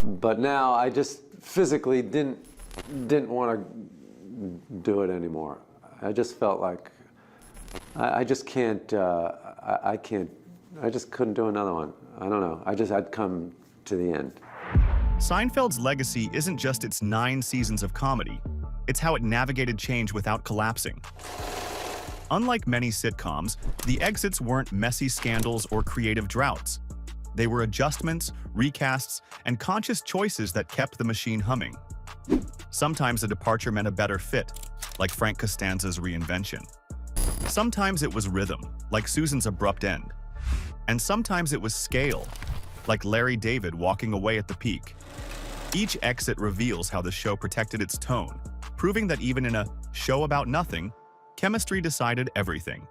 But now I just physically didn't want to do it anymore. I just felt like I just can't. I can't. I just couldn't do another one. I don't know. I'd come to the end. Seinfeld's legacy isn't just its 9 seasons of comedy. It's how it navigated change without collapsing. Unlike many sitcoms, the exits weren't messy scandals or creative droughts. They were adjustments, recasts, and conscious choices that kept the machine humming. Sometimes a departure meant a better fit, like Frank Costanza's reinvention. Sometimes it was rhythm, like Susan's abrupt end. And sometimes it was scale, like Larry David walking away at the peak. Each exit reveals how the show protected its tone, proving that even in a show about nothing, chemistry decided everything.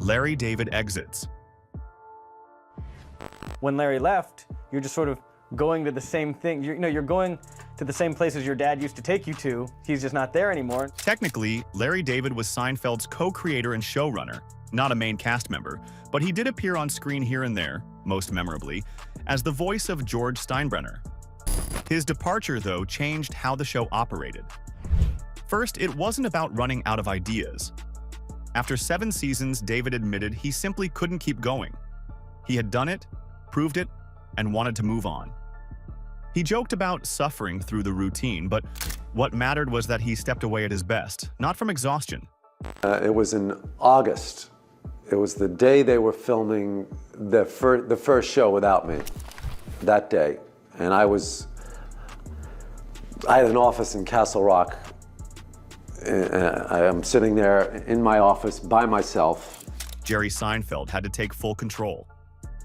Larry David exits. When Larry left, you're just sort of going to the same thing. You're going to the same places your dad used to take you to. He's just not there anymore. Technically, Larry David was Seinfeld's co-creator and showrunner, not a main cast member, but he did appear on screen here and there, most memorably, as the voice of George Steinbrenner. His departure, though, changed how the show operated. First, it wasn't about running out of ideas. After 7 seasons, David admitted he simply couldn't keep going. He had done it, proved it, and wanted to move on. He joked about suffering through the routine, but what mattered was that he stepped away at his best, not from exhaustion. It was in August. It was the day they were filming the first show without me, that day. And I had an office in Castle Rock. I'm sitting there in my office by myself. Jerry Seinfeld had to take full control.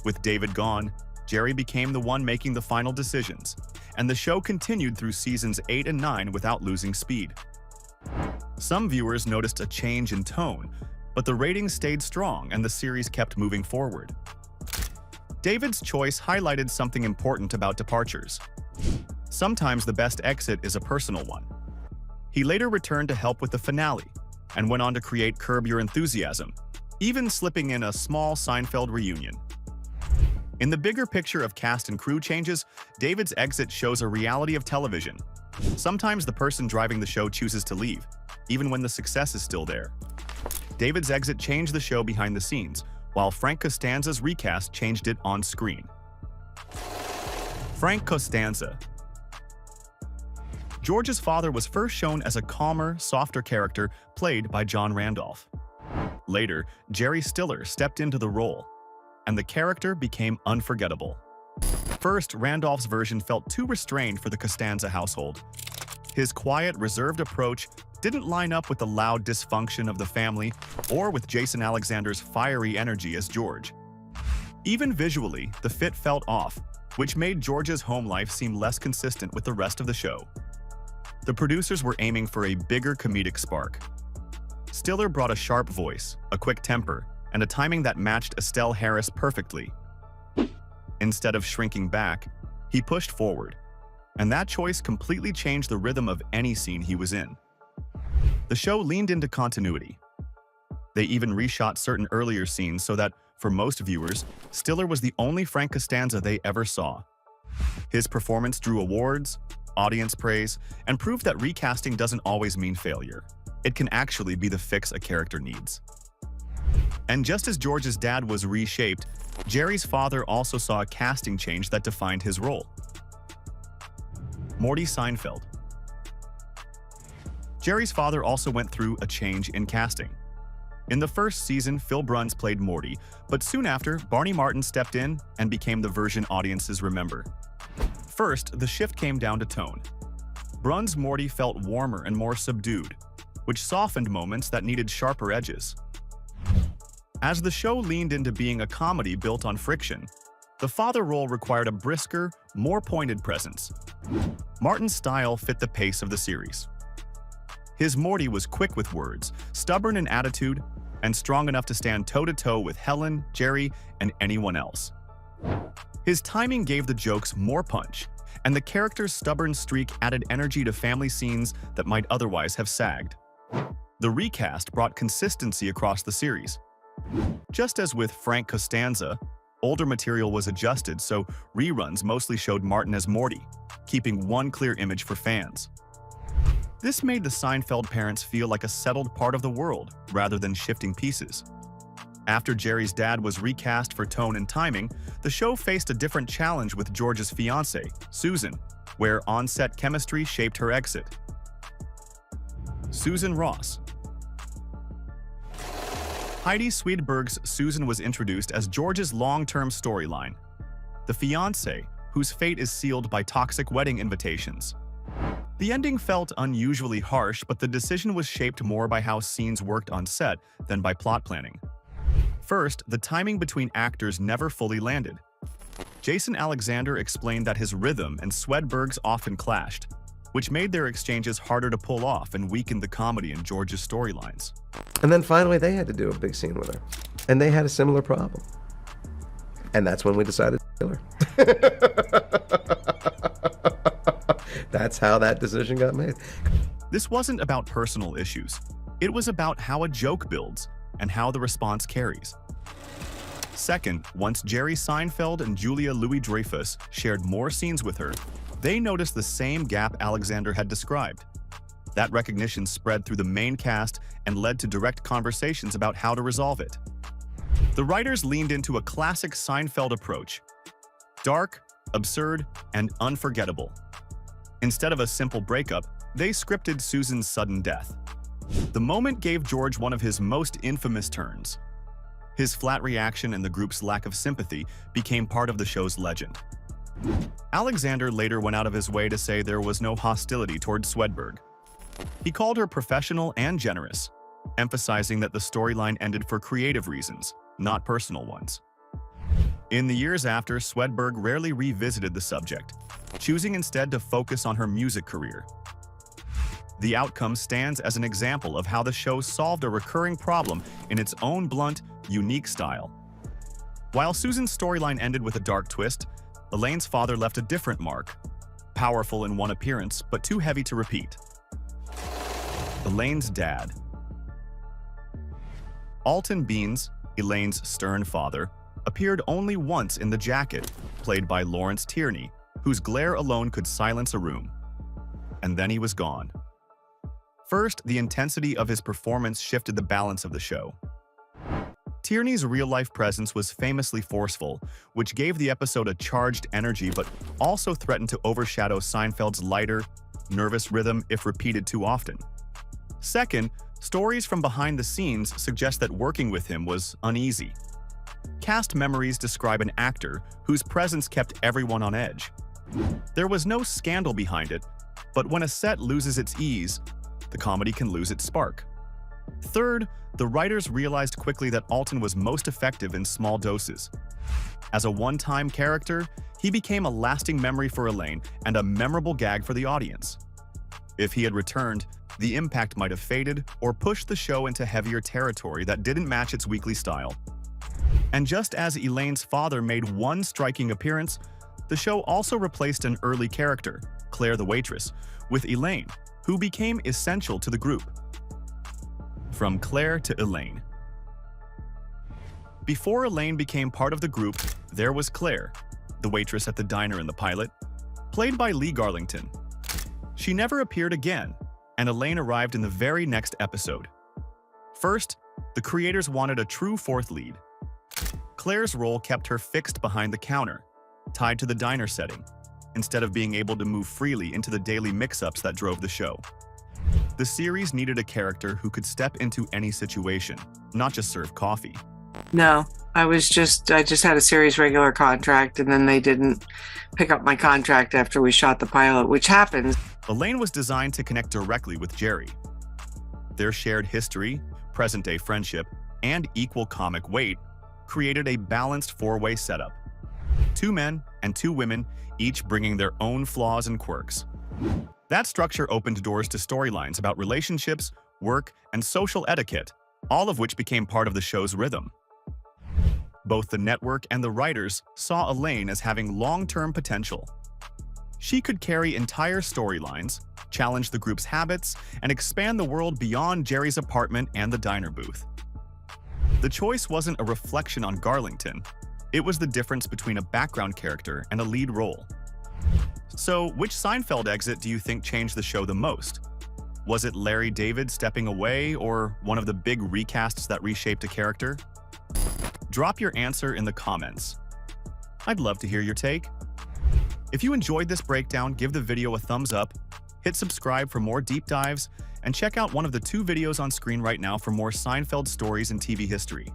With David gone, Jerry became the one making the final decisions, and the show continued through seasons 8 and 9 without losing speed. Some viewers noticed a change in tone, but the ratings stayed strong and the series kept moving forward. David's choice highlighted something important about departures. Sometimes the best exit is a personal one. He later returned to help with the finale and went on to create Curb Your Enthusiasm, even slipping in a small Seinfeld reunion. In the bigger picture of cast and crew changes, David's exit shows a reality of television. Sometimes the person driving the show chooses to leave, even when the success is still there. David's exit changed the show behind the scenes, while Frank Costanza's recast changed it on screen. Frank Costanza. George's father was first shown as a calmer, softer character played by John Randolph. Later, Jerry Stiller stepped into the role, and the character became unforgettable. First, Randolph's version felt too restrained for the Costanza household. His quiet, reserved approach didn't line up with the loud dysfunction of the family or with Jason Alexander's fiery energy as George. Even visually, the fit felt off, which made George's home life seem less consistent with the rest of the show. The producers were aiming for a bigger comedic spark. Stiller brought a sharp voice, a quick temper, and a timing that matched Estelle Harris perfectly. Instead of shrinking back, he pushed forward, and that choice completely changed the rhythm of any scene he was in. The show leaned into continuity. They even reshot certain earlier scenes so that, for most viewers, Stiller was the only Frank Costanza they ever saw. His performance drew awards, audience praise, and proved that recasting doesn't always mean failure. It can actually be the fix a character needs. And just as George's dad was reshaped, Jerry's father also saw a casting change that defined his role. Morty Seinfeld. Jerry's father also went through a change in casting. In the first season, Phil Bruns played Morty, but soon after, Barney Martin stepped in and became the version audiences remember. First, the shift came down to tone. Bruns' Morty felt warmer and more subdued, which softened moments that needed sharper edges. As the show leaned into being a comedy built on friction, the father role required a brisker, more pointed presence. Martin's style fit the pace of the series. His Morty was quick with words, stubborn in attitude, and strong enough to stand toe-to-toe with Helen, Jerry, and anyone else. His timing gave the jokes more punch, and the character's stubborn streak added energy to family scenes that might otherwise have sagged. The recast brought consistency across the series. Just as with Frank Costanza, Older material was adjusted, so reruns mostly showed Martin as Morty, keeping one clear image for fans. This made the Seinfeld parents feel like a settled part of the world, rather than shifting pieces. After Jerry's dad was recast for tone and timing, the show faced a different challenge with George's fiancée, Susan, where on-set chemistry shaped her exit. Susan Ross. Heidi Swedenborg's Susan was introduced as George's long-term storyline, the fiancée whose fate is sealed by toxic wedding invitations. The ending felt unusually harsh, but the decision was shaped more by how scenes worked on set than by plot planning. First, the timing between actors never fully landed. Jason Alexander explained that his rhythm and Swedberg's often clashed, which made their exchanges harder to pull off and weakened the comedy in George's storylines. And then finally they had to do a big scene with her. And they had a similar problem. And that's when we decided to kill her. That's how that decision got made. This wasn't about personal issues. It was about how a joke builds and how the response carries. Second, once Jerry Seinfeld and Julia Louis-Dreyfus shared more scenes with her, they noticed the same gap Alexander had described. That recognition spread through the main cast and led to direct conversations about how to resolve it. The writers leaned into a classic Seinfeld approach: dark, absurd, and unforgettable. Instead of a simple breakup, they scripted Susan's sudden death. The moment gave George one of his most infamous turns. His flat reaction and the group's lack of sympathy became part of the show's legend. Alexander later went out of his way to say there was no hostility towards Swedberg. He called her professional and generous, emphasizing that the storyline ended for creative reasons, not personal ones. In the years after, Swedberg rarely revisited the subject, choosing instead to focus on her music career. The outcome stands as an example of how the show solved a recurring problem in its own blunt, unique style. While Susan's storyline ended with a dark twist, Elaine's father left a different mark, powerful in one appearance, but too heavy to repeat. Elaine's dad. Alton Beans, Elaine's stern father, appeared only once in The Jacket, played by Lawrence Tierney, whose glare alone could silence a room. And then he was gone. First, the intensity of his performance shifted the balance of the show. Tierney's real-life presence was famously forceful, which gave the episode a charged energy but also threatened to overshadow Seinfeld's lighter, nervous rhythm if repeated too often. Second, stories from behind the scenes suggest that working with him was uneasy. Cast memories describe an actor whose presence kept everyone on edge. There was no scandal behind it, but when a set loses its ease, the comedy can lose its spark. Third, the writers realized quickly that Alton was most effective in small doses. As a one-time character, he became a lasting memory for Elaine and a memorable gag for the audience. If he had returned, the impact might have faded or pushed the show into heavier territory that didn't match its weekly style. And just as Elaine's father made one striking appearance, the show also replaced an early character, Claire the waitress, with Elaine, who became essential to the group. From Claire to Elaine. Before Elaine became part of the group, there was Claire, the waitress at the diner in the pilot, played by Lee Garlington. She never appeared again, and Elaine arrived in the very next episode. First, the creators wanted a true fourth lead. Claire's role kept her fixed behind the counter, tied to the diner setting, instead of being able to move freely into the daily mix-ups that drove the show. The series needed a character who could step into any situation, not just serve coffee. No, I just had a series regular contract, and then they didn't pick up my contract after we shot the pilot, which happens. Elaine was designed to connect directly with Jerry. Their shared history, present-day friendship, and equal comic weight created a balanced four-way setup. 2 men and 2 women, each bringing their own flaws and quirks. That structure opened doors to storylines about relationships, work, and social etiquette, all of which became part of the show's rhythm. Both the network and the writers saw Elaine as having long-term potential. She could carry entire storylines, challenge the group's habits, and expand the world beyond Jerry's apartment and the diner booth. The choice wasn't a reflection on Garlington, It was the difference between a background character and a lead role. So, which Seinfeld exit do you think changed the show the most? Was it Larry David stepping away, or one of the big recasts that reshaped a character? Drop your answer in the comments. I'd love to hear your take. If you enjoyed this breakdown, give the video a thumbs up, hit subscribe for more deep dives, and check out one of the 2 videos on screen right now for more Seinfeld stories and TV history.